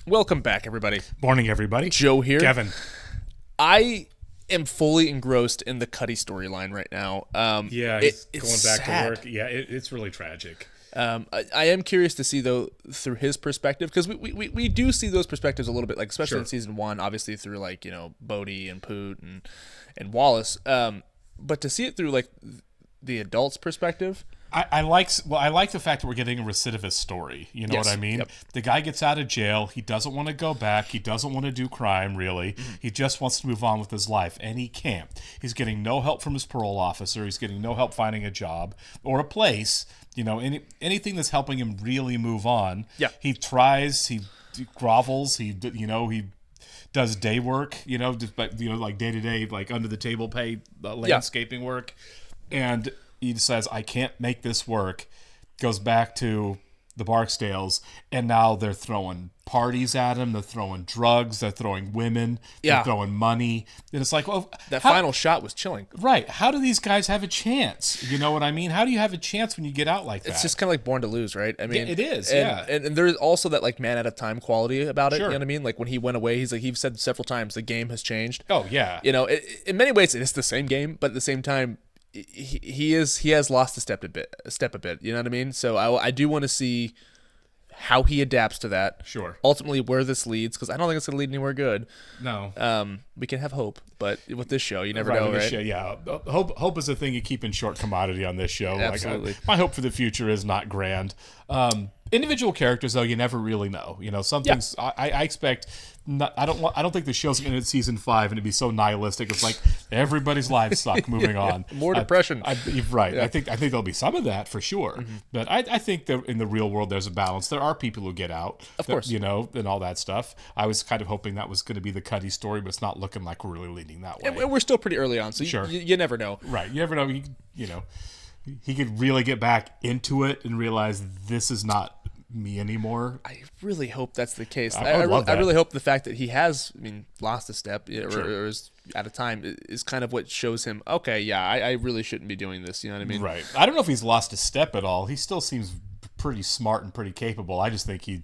Welcome back, everybody. Morning, everybody. Joe here. Kevin. I am fully engrossed in the Cuddy storyline right now. Yeah, he's it's going back sad. to work. Yeah, it's really tragic. I am curious to see, though, through his perspective, because we do see those perspectives a little bit, like especially Sure. in season one, obviously through like Bodhi and Poot and Wallace. But to see it through like the adult's perspective. I like the fact that we're getting a recidivist story. You know Yes. what I mean? Yep. The guy gets out of jail. He doesn't want to go back. He doesn't want to do crime, really. He just wants to move on with his life, and he can't. He's getting no help from his parole officer. He's getting no help finding a job or a place. Anything that's helping him really move on. Yeah. He tries. He grovels. He does day work. Just like day to day, like under the table pay landscaping work, and he says, I can't make this work, goes back to the Barksdales, and now they're throwing parties at him, they're throwing drugs, they're throwing women, Yeah. they're throwing money. And it's like, well, That final shot was chilling. right, how do these guys have a chance? You know what I mean? How do you have a chance when you get out like that? It's just kind of like Born to Lose, right? I mean, it is, and, yeah. And there's also that like man at a time quality about it. Sure. You know what I mean? Like when he went away, he's said several times the game has changed. Oh, yeah. In many ways it is the same game, but at the same time, he has lost a step a bit. You know what I mean? So I do want to see how he adapts to that. Sure. Ultimately, where this leads, because I don't think it's going to lead anywhere good. No. We can have hope, but with this show, you never Right, know, with this right? show, yeah. Hope is a thing you keep in short commodity on this show. Absolutely. My hope for the future is not grand. Individual characters, though, you never really know. Some things I expect. I don't think the show's going to end season 5 and it'd be so nihilistic. It's like everybody's lives suck. Moving on. More depression. You're right. I think there'll be some of that for sure. But I think that in the real world there's a balance. There are people who get out, Of course. and all that stuff. I was kind of hoping that was going to be the Cuddy story, but it's not looking like we're really leaning that way. And we're still pretty early on, so Sure. you never know. Right. You never know. He could really get back into it and realize this is not me anymore. I really hope that's the case. I would love I that. really hope the fact that he has, lost a step or is at a time is kind of what shows him, okay, yeah, I really shouldn't be doing this. You know what I mean? Right. I don't know if he's lost a step at all. He still seems pretty smart and pretty capable. I just think he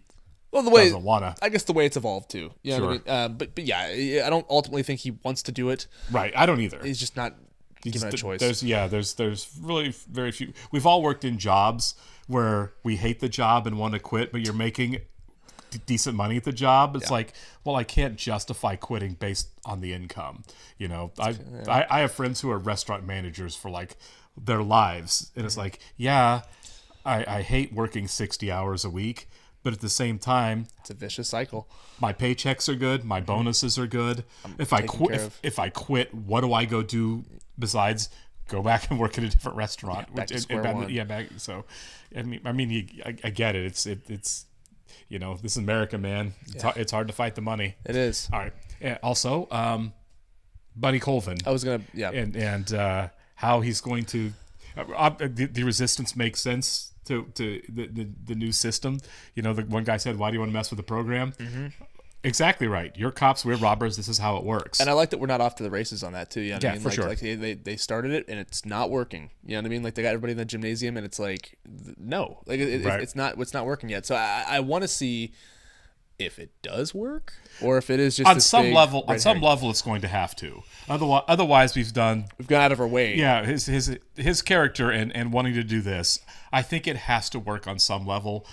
Well, the way doesn't want to. I guess the way it's evolved too. You know what I Sure. mean? But yeah, I don't ultimately think he wants to do it. Right. I don't either. He's just not given a choice. There's really very few. We've all worked in jobs where we hate the job and want to quit, but you're making decent money at the job. It's like, well, I can't justify quitting based on the income. I have friends who are restaurant managers for like their lives, and it's like, yeah, I hate working 60 hours a week, but at the same time, It's a vicious cycle. my paychecks are good, my bonuses are good. If I taken quit, care of. if I quit, what do I go do besides go back and work at a different restaurant? back to square one. Yeah, back. So, I get it. It's this is America, man. It's hard to fight the money. It is. All right. And also, Buddy Colvin I was gonna and how he's going to the resistance makes sense to the new system. The one guy said, "Why do you want to mess with the program?" Exactly right. You're cops, we're robbers. This is how it works. And I like that we're not off to the races on that too. You know what I Yeah, mean? for Like, sure. Like they started it and it's not working. You know what I mean? Like they got everybody in the gymnasium and it's like no, like Right. it's not working yet. So I want to see if it does work or if it is just on this some big level, red on some herring. level, it's going to have to. Otherwise, we've done. We've gone out of our way. Yeah, his character and wanting to do this, I think it has to work on some level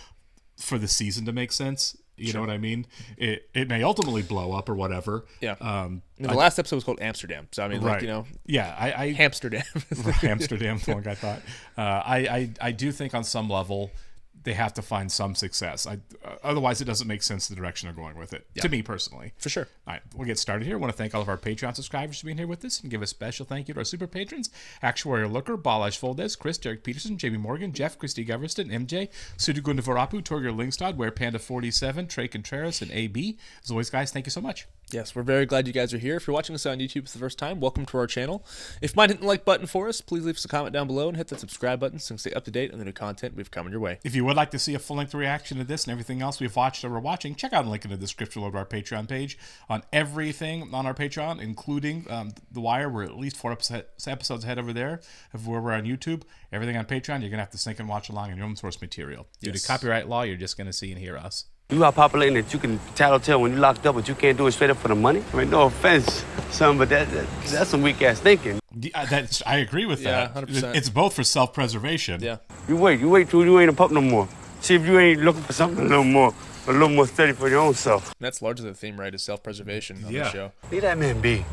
for the season to make sense. You know what I mean? It may ultimately blow up or whatever. Yeah. And the last episode was called Amsterdam. So I mean, Right. like Yeah, I Hamsterdam. Amsterdam, the one guy thought. I do think on some level they have to find some success. Otherwise, it doesn't make sense the direction they're going with it. To me personally, For sure. All right, we'll get started here. I want to thank all of our Patreon subscribers for being here with us and give a special thank you to our super patrons: Actuarial Looker, Balash Foldes, Chris, Derek Peterson, Jamie Morgan, Jeff, Christy Goverston, MJ, Sudugunda Varapu, Torger Lingstad, Ware Panda 47, Trey Contreras, and AB. As always, guys, thank you so much. Yes, we're very glad you guys are here. If you're watching us on YouTube for the first time, welcome to our channel. If you mind hitting the like button for us, please leave us a comment down below and hit that subscribe button so you can stay up to date on the new content we've coming your way. If you would like to see a full-length reaction to this and everything else we've watched or we're watching, check out a link in the description below to our Patreon page on everything on our Patreon, including The Wire. We're at least 4 episodes ahead over there of where we're on YouTube. Everything on Patreon, you're going to have to sync and watch along in your own source material. Due to copyright law, you're just going to see and hear us. You are popular in that you can tattletale when you locked up, but you can't do it straight up for the money? I mean, no offense, son, but that's some weak-ass thinking. I agree with Yeah, that. 100%. It's both for self-preservation. Yeah. You wait till you ain't a pup no more. See if you ain't looking for something a little more steady for your own self. That's largely the theme, right? Is self-preservation on the show. Leave that man be.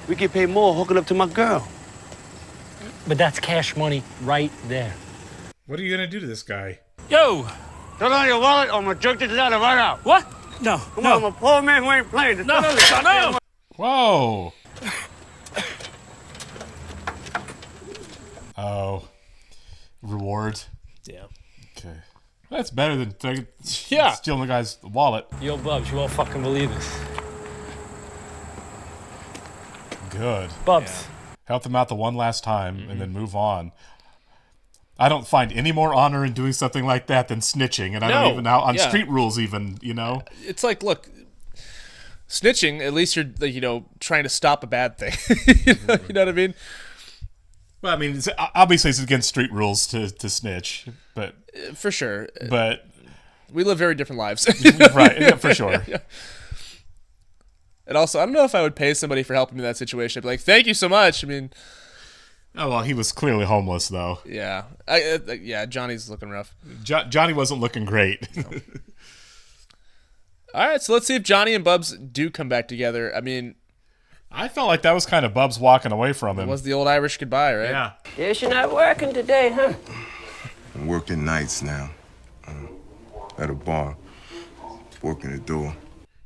We get paid more hooking up to my girl. But that's cash money right there. What are you gonna do to this guy? Yo! Turn on your wallet or I'm gonna jerk this out and right out. What? No, Come on, I'm a poor man who ain't playing. no. Whoa. Oh. Reward. Yeah. Okay. That's better than Yeah. stealing the guy's wallet. Yo, Bubs, you won't fucking believe this. Good. Bubs. Help them out the one last time and then move on. I don't find any more honor in doing something like that than snitching, and I don't even know on street rules even, you know? It's like, look, snitching, at least you're, like, you know, trying to stop a bad thing. You know what I mean? Well, I mean, obviously it's against street rules to snitch, but... For sure. But... We live very different lives. Right, yeah, for sure. Yeah. And also, I don't know if I would pay somebody for helping me in that situation. I'd be like, thank you so much. I mean... Oh, well, he was clearly homeless, though. Yeah. Yeah, Johnny's looking rough. Johnny wasn't looking great. No. All right, so let's see if Johnny and Bubs do come back together. I mean... I felt like that was kind of Bubs walking away from him. It was the old Irish goodbye, right? Yeah. Guess you're not working today, huh? I'm working nights now. At a bar. Working the door.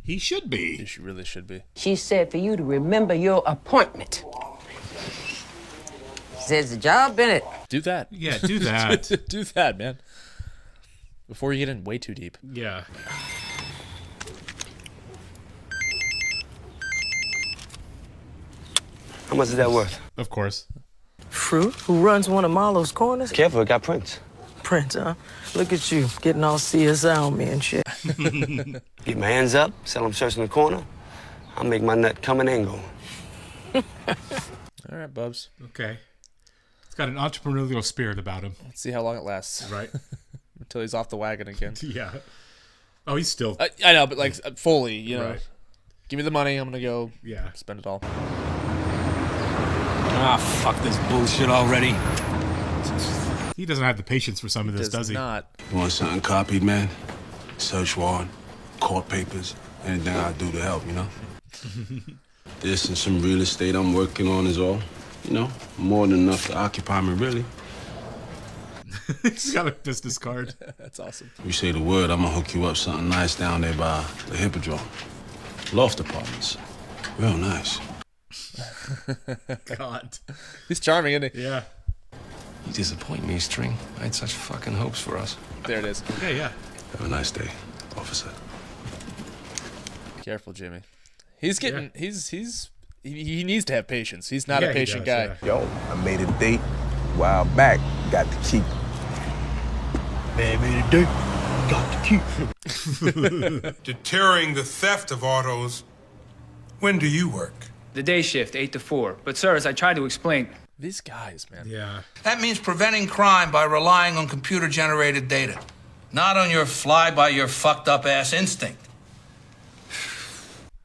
He should be. He really should be. She said for you to remember your appointment. Says the job, Bennett. Do that. Yeah, do that. Do that, man. Before you get in way too deep. Yeah. How much is that worth? Of course. Fruit, who runs one of Marlo's corners? Careful, it got prints. Prince, huh? Look at you, getting all CSI on me and shit. Get my hands up, sell them shirts in the corner. I'll make my nut coming and going. All right, Bubs. Okay. It's got an entrepreneurial spirit about him. Let's see how long it lasts. Right. Until he's off the wagon again. Yeah. Oh, he's still... I know, but like fully, you know. Right. Give me the money, I'm going to go spend it all. Ah, fuck this bullshit already. He doesn't have the patience for some of this, does he? Not. You want something copied, man? Search warrant, court papers, anything I do to help, you know? This and some real estate I'm working on is all, you know, more than enough to occupy me, really. He's got a business card. That's awesome. You say the word, I'm gonna hook you up something nice down there by the Hippodrome. Loft apartments. Real nice. God. He's charming, isn't he? Yeah. You disappoint me, String. I had such fucking hopes for us. There it is. Yeah. Have a nice day, officer. Careful, Jimmy. He's getting. He needs to have patience. He's not a patient guy. Yo, I made a date a while back. Got the key. Man made a date. Got the key. Deterring the theft of autos. When do you work? The day shift, 8 to 4. But, sir, as I tried to explain... These guys, man. Yeah. That means preventing crime by relying on computer-generated data, not on your fly-by-your-fucked-up-ass instinct.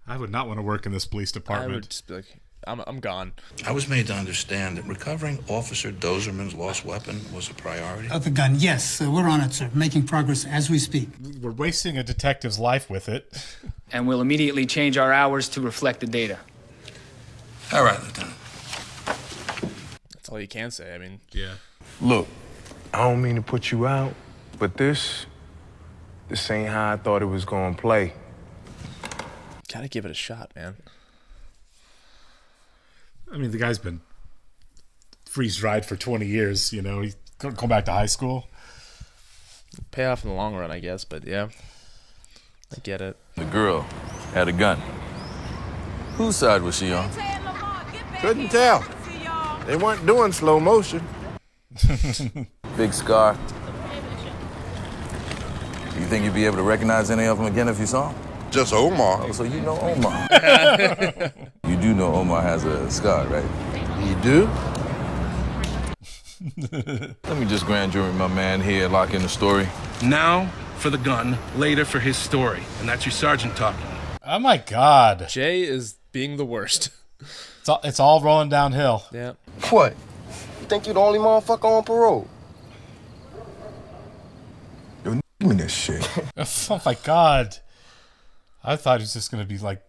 I would not want to work in this police department. I would just be like, I'm gone. I was made to understand that recovering Officer Dozerman's lost weapon was a priority. The gun, yes. We're on it, sir. Making progress as we speak. We're wasting a detective's life with it. And we'll immediately change our hours to reflect the data. All right, Lieutenant. That's all you can say. I mean, yeah. Look, I don't mean to put you out, but this ain't how I thought it was gonna play. Gotta give it a shot, man. I mean, the guy's been freeze-dried for 20 years, you know. He's going back to high school. Pay off in the long run, I guess, but yeah. I get it. The girl had a gun. Whose side was she on? Couldn't tell. They weren't doing slow motion. Big scar. You think you'd be able to recognize any of them again if you saw them? Just Omar. Oh, so you know Omar. You do know Omar has a scar, right? You do? Let me just grand jury my man here, lock in the story. Now for the gun, later for his story. And that's your sergeant talking. Oh my God. Jay is being the worst. It's all rolling downhill. Yeah. What? You think you the only motherfucker on parole? Yo, give me this shit. Oh my God. I thought he was just going to be like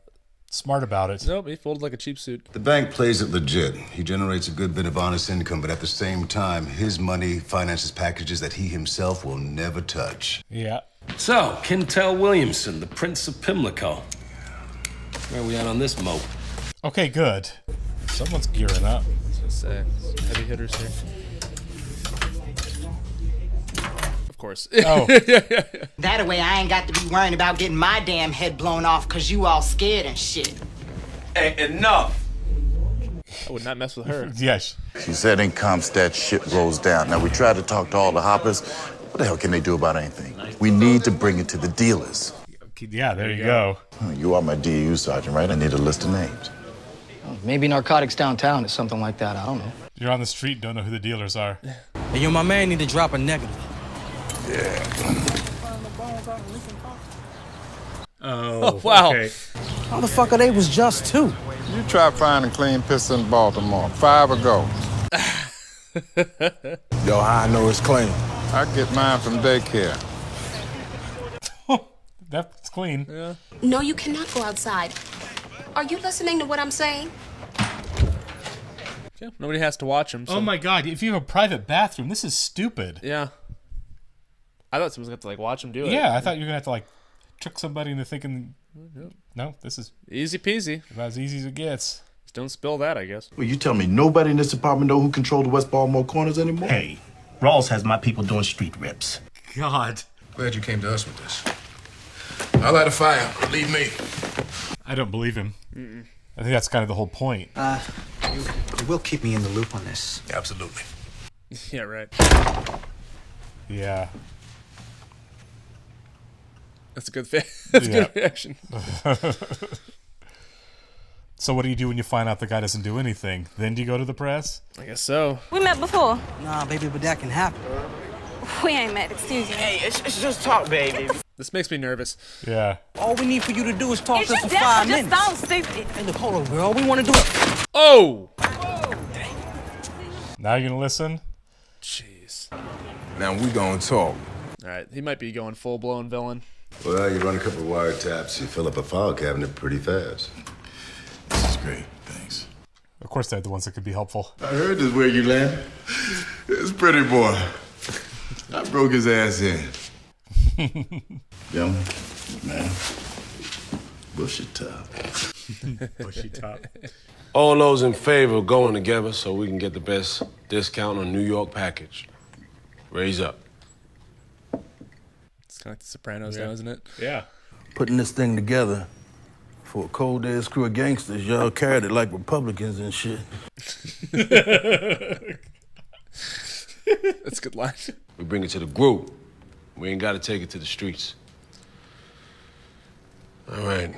smart about it. Nope, he folded like a cheap suit. The bank plays it legit. He generates a good bit of honest income, but at the same time, his money finances packages that he himself will never touch. Yeah. So, Kintel Williamson, the Prince of Pimlico. Where are we at on this mope? Okay, good. Someone's gearing up. Let's say heavy hitters here. Of course. Oh. That way I ain't got to be worrying about getting my damn head blown off because you all scared and shit. Hey, enough. I would not mess with her. Yes. She said in Comstat shit rolls down. Now we tried to talk to all the hoppers. What the hell can they do about anything? We need to bring it to the dealers. Yeah, there you go. You are my DU sergeant, right? I need a list of names. Maybe narcotics downtown or something like that. I don't know. You're on the street, don't know who the dealers are. Hey, yo, my man need to drop a negative. Oh, wow. Okay. Motherfucker, they was just two. You try finding clean pistol in Baltimore. 5 ago. Yo, how I know it's clean? I get mine from daycare. That's clean. Yeah. No, you cannot go outside. Are you listening to what I'm saying? Yeah, nobody has to watch him. So. Oh my God, if you have a private bathroom, this is stupid. Yeah. I thought someone was going to like watch him do it. Yeah, I thought you were going to have to like trick somebody into thinking, no, this is easy peasy. About as easy as it gets. Just don't spill that, I guess. Well, you tell me nobody in this department know who control the West Baltimore corners anymore? Hey, Rawls has my people doing street rips. God. Glad you came to us with this. I'll light a fire. Believe me. I don't believe him. I think that's kind of the whole point. You will keep me in the loop on this. Absolutely. Yeah, right. Yeah. That's a good That's a good reaction. So what do you do when you find out the guy doesn't do anything? Then do you go to the press? I guess so. We met before. Nah, baby, but that can happen. We ain't met, excuse me. Hey, it's just talk, baby. This makes me nervous. Yeah. All we need for you to do is talk Is to us you for deaf 5 or just minutes. don't stupid? Hey, look, hold on, girl. We want to do it. Oh! Now you're gonna listen? Jeez. Now we gonna talk. All right, he might be going full-blown villain. Well, you run a couple of wiretaps, you fill up a file cabinet pretty fast. This is great, thanks. Of course they're the ones that could be helpful. I heard this where you landed. This pretty boy. I broke his ass in. Young man, bushy top. Bushy top. All those in favor of going together so we can get the best discount on New York package. Raise up. It's kind of like The Sopranos now, isn't it? Yeah. Putting this thing together for a cold-ass crew of gangsters. Y'all carried it like Republicans and shit. That's a good line. We bring it to the group. We ain't got to take it to the streets. All right.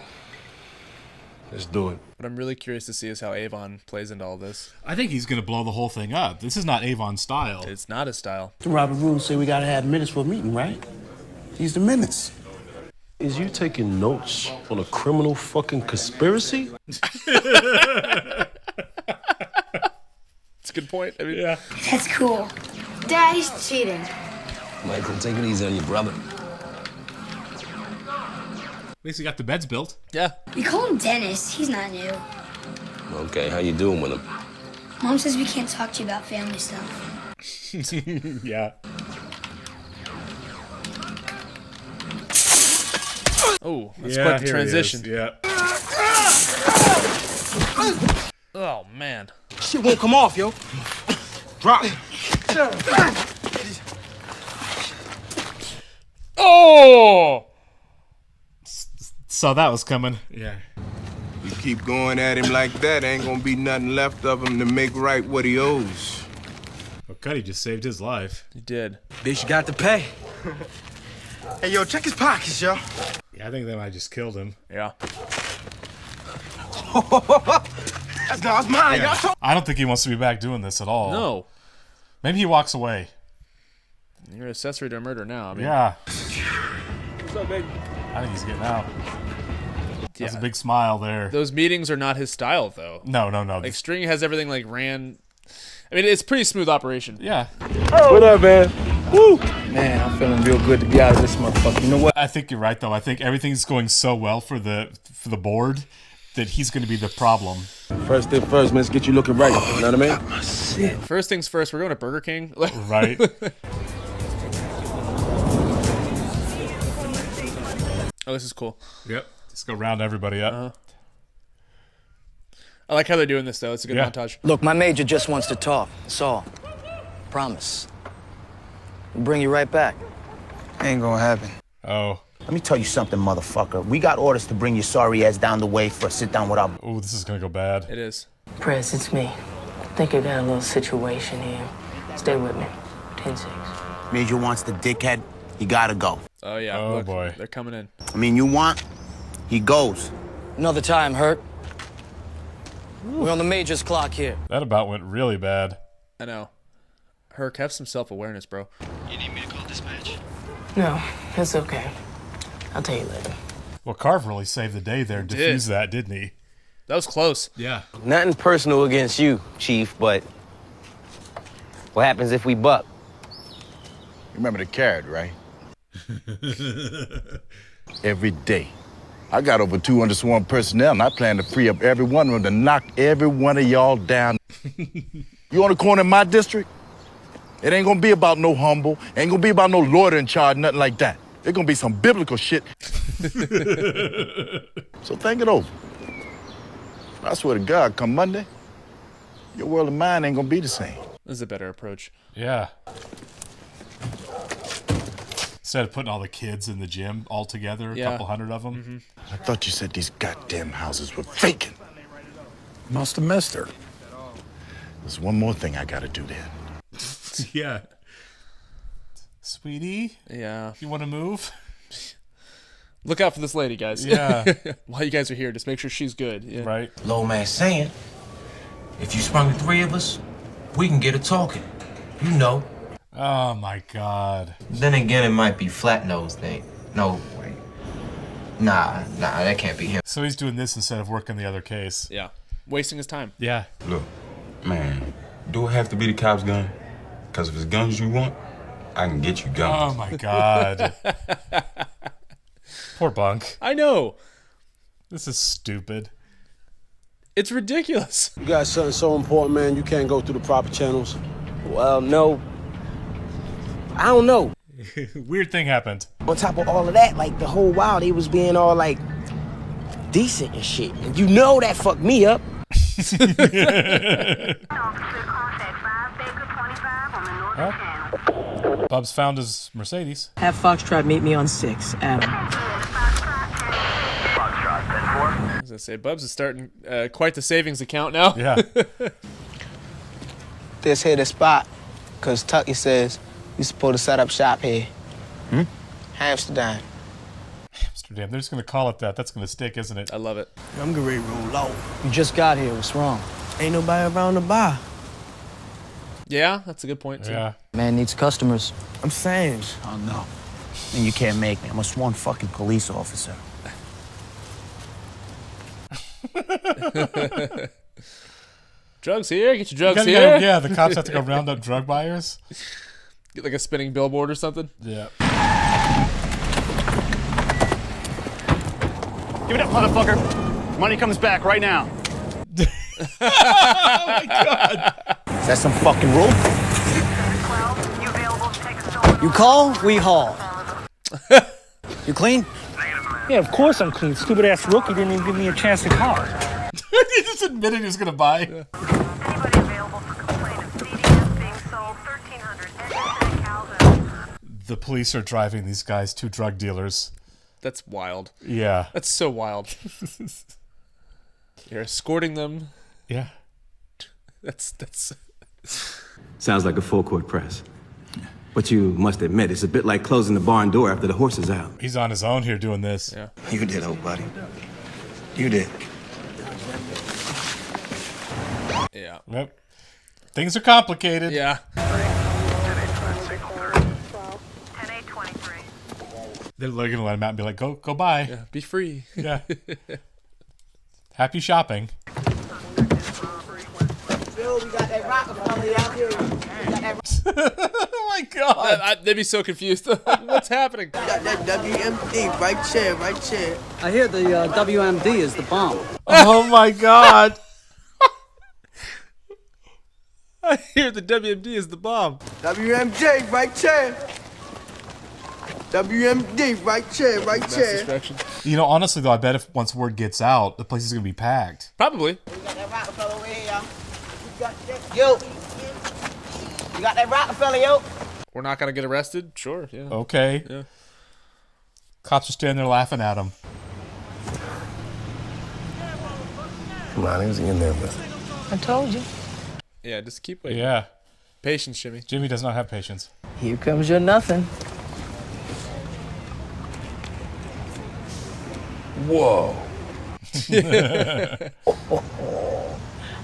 Let's do it. What I'm really curious to see is how Avon plays into all this. I think he's gonna blow the whole thing up. This is not Avon's style. It's not his style. Robert Rules say we gotta have minutes for a meeting, right? These the minutes. Is you taking notes on a criminal fucking conspiracy? It's a good point. I mean, yeah. That's cool. Dad, he's cheating. Michael, take it easy on your brother. At least he got the beds built. Yeah. We call him Dennis. He's not new. Okay, how you doing with him? Mom says we can't talk to you about family stuff. Yeah. Oh, that's quite the transition. Yeah. Oh, man. Shit won't come off, yo. Drop. Oh! Saw that was coming. Yeah. You keep going at him like that, ain't gonna be nothing left of him to make right what he owes. Well, Cuddy just saved his life. He did. Bitch, you got to pay. Hey, yo, check his pockets, yo. Yeah, I think they might just killed him. Yeah. That's God's mine, Yeah. y'all. I don't think he wants to be back doing this at all. No. Maybe he walks away. You're accessory to a murder now. I mean, Yeah. What's up, baby? I think he's getting out. That's Yeah. a big smile there. Those meetings are not his style, though. No. Like String has everything like ran. I mean, it's pretty smooth operation. Yeah. What up, man? Woo! Man, I'm feeling real good to be out of this motherfucker. You know what? I think you're right, though. I think everything's going so well for the board that he's going to be the problem. First thing first, man. Let's get you looking right. You know what I mean? First things first, we're going to Burger King. Right. Oh, this is cool. Yep. Let's go round everybody up. I like how they're doing this, though. It's a good Yeah. montage. Look, my major just wants to talk. That's all. Promise. We'll bring you right back. Ain't gonna happen. Oh. Let me tell you something, motherfucker. We got orders to bring your sorry ass down the way for a sit down with our. Oh, this is going to go bad. It is. Press, it's me. Think I got a little situation here. Stay with me. 10-6. Major wants the dickhead. He gotta go. Oh, yeah. Oh, look, boy. They're coming in. I mean, you want? He goes. Another time, Hurt. We're on the major's clock here. That about went really bad. I know. Herc, have some self-awareness, bro. You need me to call dispatch? No, it's okay. I'll tell you later. Well, Carv really saved the day there and Did. diffused that, didn't he? That was close. Yeah. Nothing personal against you, Chief, but what happens if we buck? You remember the carrot, right? Every day. I got over 200 sworn personnel, and I plan to free up every one of them to knock every one of y'all down. You on the corner in my district? It ain't gonna be about no humble, ain't gonna be about no loitering charge, nothing like that. It's gonna be some biblical shit. So think it over. I swear to God, come Monday, your world and mine ain't gonna be the same. This is a better approach. Yeah. Instead of putting all the kids in the gym all together, a couple hundred of them. I thought you said these goddamn houses were vacant. Must have missed her. There's one more thing I gotta do then. Yeah. Sweetie? Yeah. You want to move? Look out for this lady, guys. Yeah. While you guys are here, just make sure she's good. Yeah. Right. Low man saying, if you sprung the three of us, we can get it talking. You know. Oh my God. Then again, it might be flat-nosed, Nate. No, wait. Nah, that can't be him. So he's doing this instead of working the other case. Yeah. Wasting his time. Yeah. Look, man, do it have to be the cop's gun? Because if it's guns you want, I can get you guns. Oh my God. Poor Bunk. I know. This is stupid. It's ridiculous. You got something so important, man, you can't go through the proper channels. Well, no. I don't know. Weird thing happened. On top of all of that, like the whole while they was being all like decent and shit. And you know that fucked me up. Bub's found his Mercedes. Have Foxtrot meet me on 6, Adam. I was gonna say, Bubs is starting quite the savings account now. Yeah. This here the spot, cause Tucky says we supposed to set up shop here. Amsterdam. Amsterdam. They're just gonna call it that. That's gonna stick, isn't it? I love it. I'm getting ready to roll out. You just got here. What's wrong? Ain't nobody around to buy. Yeah, that's a good point, too. Yeah. Man needs customers. I'm saying. Oh no. And you can't make me. I'm a sworn fucking police officer. Drugs here. Get your drugs Gotta here. go- yeah, the cops have to go round up drug buyers. Get like a spinning billboard or something. Yeah. Give it up, motherfucker. Money comes back right now. Oh my God. Is that some fucking rule? You call, we haul. You clean? Yeah, of course I'm clean. Stupid ass rookie didn't even give me a chance to call. He just admitted he was gonna buy. The police are driving these guys to drug dealers. That's wild. Yeah. That's so wild. You're escorting them. Yeah. That's. Sounds like a full court press. But you must admit, it's a bit like closing the barn door after the horse is out. He's on his own here doing this. Yeah. You did, old buddy. You did. Yeah. Yep. Things are complicated. Yeah. They're going to let him out and be like, go by. Yeah, be free. Yeah. Happy shopping. Bill, we got that Rockefeller out here. Oh my God. They'd be so confused. What's happening? We got that WMD right chair. I hear the WMD is the bomb. Oh my God. I hear the WMD is the bomb. WMJ right chair. WMD right chair. You know, honestly though, I bet if once word gets out, the place is going to be packed. Probably. We got that Rockefeller over here. Yo. You got that Rockefeller, yo. We're not gonna get arrested? Sure, yeah. Okay. Yeah. Cops are standing there laughing at him. Come on, he was in there with it. I told you. Yeah, just keep waiting. Yeah. Patience, Jimmy. Jimmy does not have patience. Here comes your nothing. Whoa.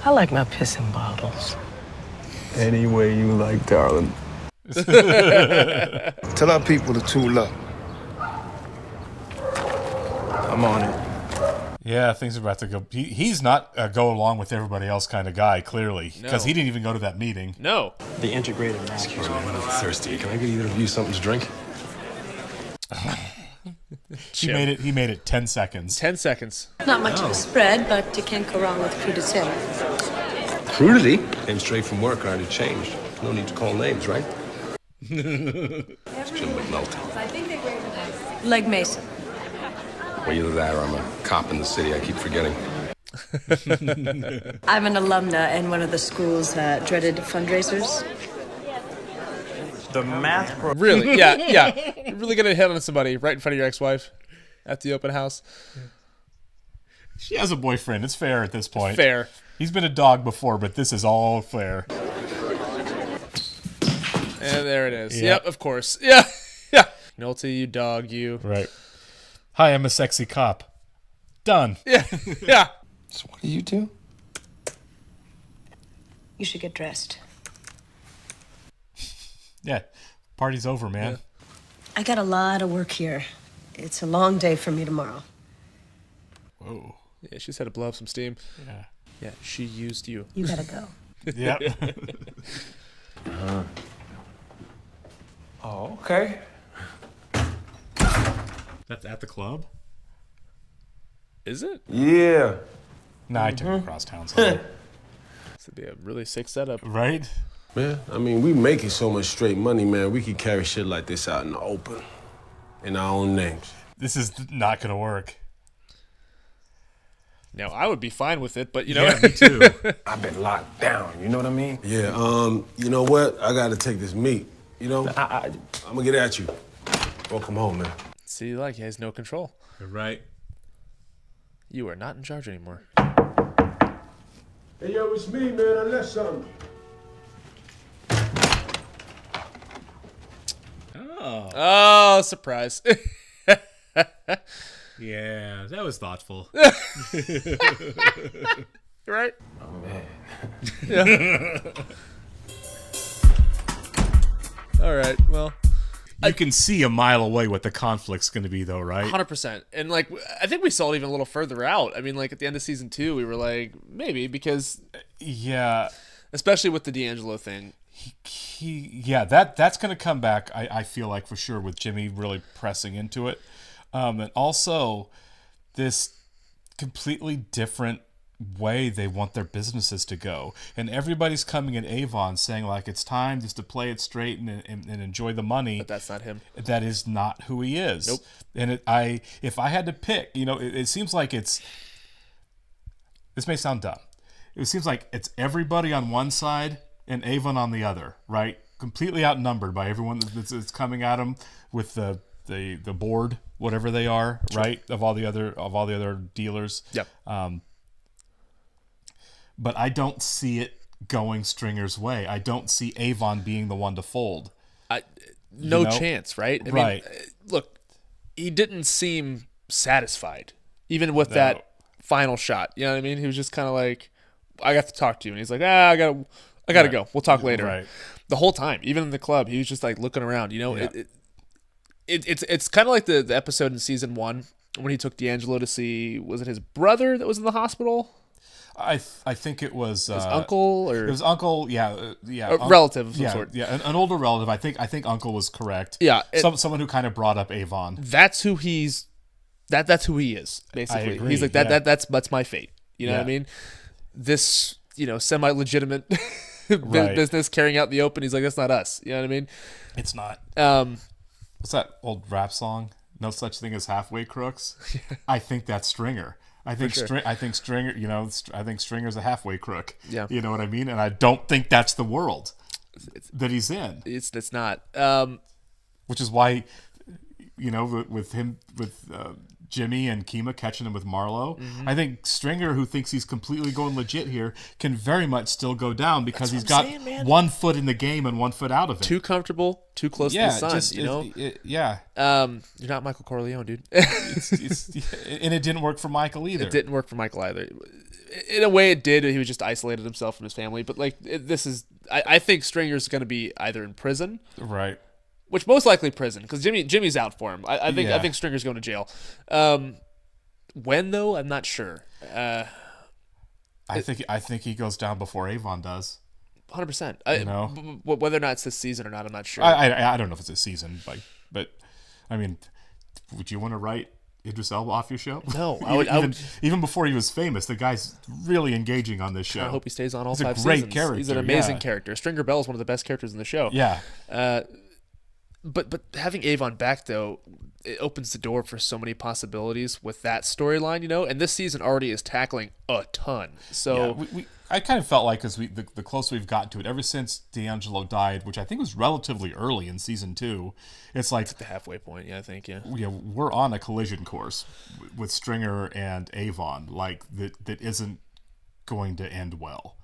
I like my pissing bottles. Any way you like, darling. Tell our people to tool up. I'm on it. Yeah, things are about to go. He's not a go along with everybody else kind of guy, clearly, because he didn't even go to that meeting. No. The integrated math. Excuse me, I'm thirsty. Can I get either of you something to drink? He made it 10 seconds. 10 seconds. Not much of a spread, but you can't go wrong with crudité. Crudity? Came straight from work, already changed. No need to call names, right? It's Jim McNulty. Leg Mason. Well, either that or I'm a cop in the city. I keep forgetting. I'm an alumna in one of the school's dreaded fundraisers. The math program. Really? Yeah. You're really gonna hit on somebody right in front of your ex-wife at the open house? She has a boyfriend. It's fair at this point. Fair. He's been a dog before, but this is all fair. And there it is. Yep. Yep, of course. Yeah. Yeah. Nulty, you dog, you. Right. Hi, I'm a sexy cop. Done. Yeah. Yeah. So what do you do? You should get dressed. Yeah. Party's over, man. Yeah. I got a lot of work here. It's a long day for me tomorrow. Whoa. Yeah, she's had to blow up some steam. Yeah. Yeah, she used you. You gotta go. Yep. Oh, okay. That's at the club? Is it? Yeah. Nah, I took it across town. So. This would be a really sick setup. Right? Man, I mean, we making so much straight money, man. We could carry shit like this out in the open, in our own names. This is not gonna work. Now, I would be fine with it, but you know. Yeah, me too. I've been locked down, you know what I mean? Yeah, you know what? I gotta take this meat, you know? I'm gonna get at you. Welcome home, man. See, like, he has no control. You're right. You are not in charge anymore. Hey, yo, it's me, man. I left something. Oh, surprise. Yeah, that was thoughtful. Right? Oh, man. Yeah. All right, well. You can see a mile away what the conflict's going to be, though, right? 100%. And, like, I think we saw it even a little further out. I mean, like, at the end of season 2, we were like, maybe, because... Yeah. Especially with the D'Angelo thing. That's going to come back, I feel like, for sure, with Jimmy really pressing into it. And also, this completely different way they want their businesses to go. And everybody's coming in Avon saying, like, it's time just to play it straight and enjoy the money. But that's not him. That is not who he is. Nope. And if I had to pick, you know, it seems like it's... This may sound dumb. It seems like it's everybody on one side and Avon on the other, right? Completely outnumbered by everyone that's coming at him with the board, whatever they are, sure. Right? Of all the other dealers. Yep. But I don't see it going Stringer's way. I don't see Avon being the one to fold. No chance, right? I mean, look, he didn't seem satisfied, even with that final shot. You know what I mean? He was just kind of like, I got to talk to you. And he's like, I gotta go. We'll talk later. Right. The whole time, even in the club, he was just like looking around, you know? Yeah. it's kind of like the episode in season 1 when he took D'Angelo to see, was it his brother that was in the hospital? I think it was his uncle, or it was uncle. Yeah. A relative of some sort. Yeah, an older relative. I think uncle was correct. Yeah, someone who kind of brought up Avon. That's who he's. That's who he is, basically. I agree, He's like that's my fate. You know what I mean? This, semi-legitimate business carrying out in the open. He's like, that's not us. You know what I mean? It's not. What's that old rap song? No such thing as halfway crooks. I think that's Stringer. I think sure. I think Stringer. I think Stringer's a halfway crook. Yeah. You know what I mean? And I don't think that's the world that he's in. It's not. Which is why, with him, with Jimmy and Kima catching him with Marlo, I think Stringer, who thinks he's completely going legit here, can very much still go down because he's got 1 foot in the game and 1 foot out of it. Too comfortable, too close to the sun. Yeah. You're not Michael Corleone, dude. And it didn't work for Michael either. It didn't work for Michael either. In a way, it did. He was just isolated himself from his family. But I think Stringer's going to be either in prison, right? Which most likely prison, because Jimmy's out for him. I think Stringer's going to jail. When though, I'm not sure. I think he goes down before Avon does. 100%. Whether or not it's this season or not, I'm not sure. I don't know if it's this season, but I mean, would you want to write Idris Elba off your show? No, even before he was famous, the guy's really engaging on this show. I hope he stays on all He's 5 a great seasons. character. He's an amazing character. Stringer Bell is one of the best characters in the show. Yeah. But having Avon back, though, it opens the door for so many possibilities with that storyline, and this season already is tackling a ton. So I kind of felt like, as the closer we've gotten to it, ever since D'Angelo died, which I think was relatively early in season 2, it's like the halfway point. Yeah, I think. Yeah, we're on a collision course with Stringer and Avon, like that isn't going to end well.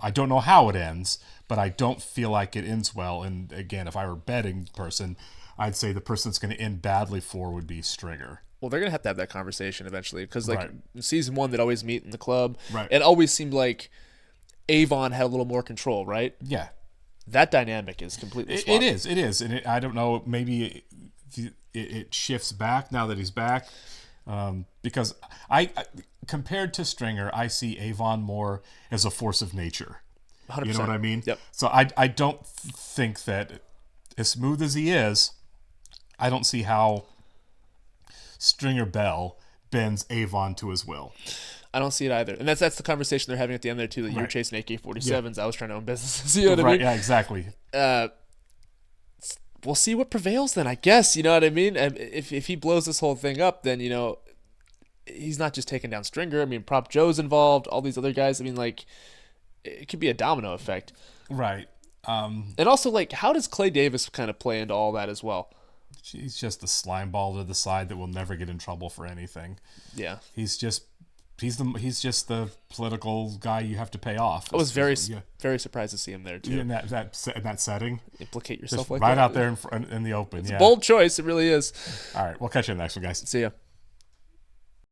I don't know how it ends, but I don't feel like it ends well. And again, if I were a betting person, I'd say the person that's going to end badly for would be Stringer. Well, they're going to have that conversation eventually, because in season 1, they'd always meet in the club. Right. It always seemed like Avon had a little more control, right? Yeah. That dynamic is completely swapped. It is. And I don't know, maybe it shifts back now that he's back. Because I compared to Stringer, I see Avon more as a force of nature. 100%. You know what I mean? Yep. So I don't think that, as smooth as he is, I don't see how Stringer Bell bends Avon to his will. I don't see it either. And that's the conversation they're having at the end there, too, that you're chasing AK-47s. Yeah. I was trying to own businesses. You know what I mean? Yeah, exactly. We'll see what prevails then, I guess. You know what I mean? If he blows this whole thing up, then, he's not just taking down Stringer. I mean, Prop Joe's involved, all these other guys. I mean, it could be a domino effect. Right. And also, how does Clay Davis kind of play into all that as well? He's just the slime ball to the side that will never get in trouble for anything. Yeah. He's just the political guy you have to pay off. I was very surprised to see him there too. In that setting. Implicate yourself just like right that. out there in the open. It's a bold choice. It really is. All right. We'll catch you in the next one, guys. See ya.